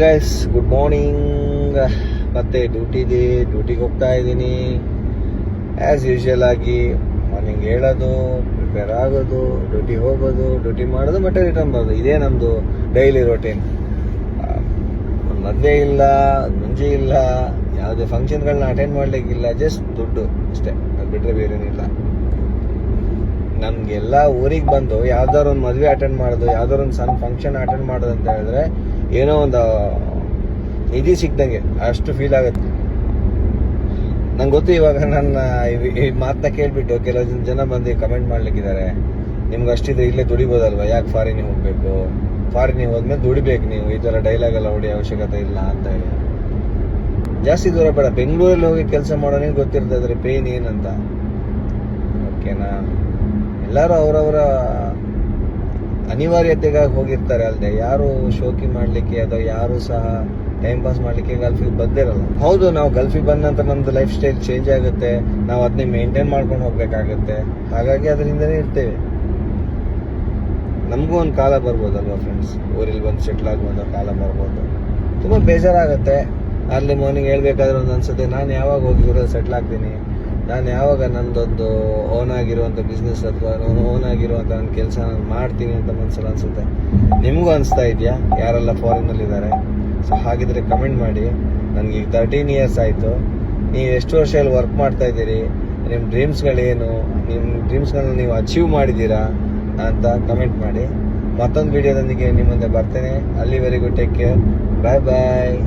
Guys, good morning. ಮತ್ತೆ ಡ್ಯೂಟಿಗೆ ಹೋಗ್ತಾ ಇದ್ದೀನಿ. ಆ್ಯಸ್ ಯೂಶುವಲ್ ಆಗಿ ಮಾರ್ನಿಂಗ್ ಹೇಳೋದು, ಪ್ರಿಪೇರ್ ಆಗೋದು, ಡ್ಯೂಟಿಗೆ ಹೋಗೋದು, ಡ್ಯೂಟಿ ಮಾಡೋದು, ಮತ್ತೆ ರಿಟರ್ನ್ ಬರೋದು. ಇದೇ ನಮ್ಮದು ಡೈಲಿ ರೊಟೀನ್. ಒಂದು ಮದುವೆ ಇಲ್ಲ, ಮುಂಜೆ ಇಲ್ಲ, ಯಾವುದೇ ಫಂಕ್ಷನ್ಗಳನ್ನ ಅಟೆಂಡ್ ಮಾಡಲಿಕ್ಕಿಲ್ಲ. ಜಸ್ಟ್ ದುಡ್ಡು ಅಷ್ಟೇ, ಅದು ಬಿಟ್ಟರೆ ಬೇರೇನಿಲ್ಲ. ನಮಗೆಲ್ಲ ಊರಿಗೆ ಬಂದು ಯಾವ್ದಾದ್ರು ಒಂದು ಮದುವೆ ಅಟೆಂಡ್ ಮಾಡೋದು, ಯಾವ್ದಾದ್ರು ಒಂದು ಸಣ್ಣ ಫಂಕ್ಷನ್ ಅಟೆಂಡ್ ಮಾಡೋದು ಅಂತ ಹೇಳಿದ್ರೆ ಏನೋ ಒಂದು ನಿಧಿ ಸಿಕ್ದಂಗೆ ಅಷ್ಟು ಫೀಲ್ ಆಗುತ್ತೆ. ನಂಗೆ ಗೊತ್ತು, ಇವಾಗ ನನ್ನ ಈ ಮಾತನ್ನ ಕೇಳ್ಬಿಟ್ಟು ಕೆಲವು ಜನ ಬಂದು ಕಮೆಂಟ್ ಮಾಡ್ಲಿಕ್ಕಿದ್ದಾರೆ, ನಿಮ್ಗೆ ಅಷ್ಟಿದ್ರೆ ಇಲ್ಲೇ ದುಡಿಬೋದಲ್ವ, ಯಾಕೆ ಫಾರಿನಿಗೆ ಹೋಗ್ಬೇಕು, ಫಾರಿನಿಗೆ ಹೋದ್ಮೇಲೆ ದುಡಿಬೇಕು ನೀವು, ಈ ಥರ ಡೈಲಾಗ್ ಎಲ್ಲ ಹೊಡಿ ಅವಶ್ಯಕತೆ ಇಲ್ಲ ಅಂತ ಹೇಳಿ. ಜಾಸ್ತಿ ದೂರ ಬೇಡ, ಬೆಂಗಳೂರಲ್ಲಿ ಹೋಗಿ ಕೆಲಸ ಮಾಡೋನಿಗೆ ಗೊತ್ತಿರ್ತದ್ರೆ ಪೇನ್ ಏನಂತ. ಓಕೆನಾ? ಎಲ್ಲರೂ ಅವರವರ ಅನಿವಾರ್ಯತೆಗಾಗಿ ಹೋಗಿರ್ತಾರೆ ಅಲ್ಲದೆ ಯಾರು ಶೋಕಿ ಮಾಡಲಿಕ್ಕೆ ಅಥವಾ ಯಾರು ಸಹ ಟೈಮ್ ಪಾಸ್ ಮಾಡಲಿಕ್ಕೆ ಗಲ್ಫಿಗೆ ಬಂದಿರಲ್ಲ. ಹೌದು, ನಾವು ಗಲ್ಫಿಗೆ ಬಂದ ನಂತರ ನಮ್ಮದು ಲೈಫ್ ಸ್ಟೈಲ್ ಚೇಂಜ್ ಆಗುತ್ತೆ, ನಾವು ಅದನ್ನೇ ಮೇಂಟೈನ್ ಮಾಡ್ಕೊಂಡು ಹೋಗ್ಬೇಕಾಗತ್ತೆ. ಹಾಗಾಗಿ ಅದರಿಂದನೇ ಇರ್ತೇವೆ. ನಮಗೂ ಒಂದು ಕಾಲ ಬರ್ಬೋದಲ್ವಾ ಫ್ರೆಂಡ್ಸ್, ಊರಲ್ಲಿ ಬಂದು ಸೆಟ್ಲ್ ಆಗುವಂಥ ಕಾಲ ಬರ್ಬೋದು. ತುಂಬ ಬೇಜಾರಾಗುತ್ತೆ. ಅಲ್ಲಿ ಮಾರ್ನಿಂಗ್ ಹೇಳ್ಬೇಕಾದ್ರೆ ಒಂದು ಅನ್ಸುತ್ತೆ, ನಾನು ಯಾವಾಗ ಹೋಗಿ ಊರಲ್ಲಿ ಸೆಟ್ಲ್ ಆಗ್ತೀನಿ, ನಾನು ಯಾವಾಗ ನನ್ನದೊಂದು ಓನ್ ಆಗಿರುವಂಥ ಬಿಸ್ನೆಸ್ ಅಥವಾ ಓನ್ ಆಗಿರುವಂಥ ನನ್ನ ಕೆಲಸ ನಾನು ಮಾಡ್ತೀನಿ ಅಂತ ಮನಸ್ಸಲ್ಲಿ ಅನಿಸುತ್ತೆ. ನಿಮಗೂ ಅನಿಸ್ತಾ ಇದೆಯಾ? ಯಾರೆಲ್ಲ ಫಾರಿನಲ್ಲಿದ್ದಾರೆ, ಸೊ ಹಾಗಿದ್ರೆ ಕಮೆಂಟ್ ಮಾಡಿ. ನನಗೆ ಈಗ 13 ಇಯರ್ಸ್ ಆಯಿತು. ನೀವು ಎಷ್ಟು ವರ್ಷ ಇಲ್ಲಿ ವರ್ಕ್ ಮಾಡ್ತಾ ಇದ್ದೀರಿ, ನಿಮ್ಮ ಡ್ರೀಮ್ಸ್ಗಳೇನು, ನಿಮ್ಮ ಡ್ರೀಮ್ಸ್ಗಳನ್ನ ನೀವು ಅಚೀವ್ ಮಾಡಿದ್ದೀರಾ ಅಂತ ಕಮೆಂಟ್ ಮಾಡಿ. ಮತ್ತೊಂದು ವಿಡಿಯೋದೊಂದಿಗೆ ನಿಮ್ಮ ಮುಂದೆ ಬರ್ತೇನೆ. ಅಲ್ಲಿವರೆಗೂ ಟೇಕ್ ಕೇರ್, ಬಾಯ್ ಬಾಯ್.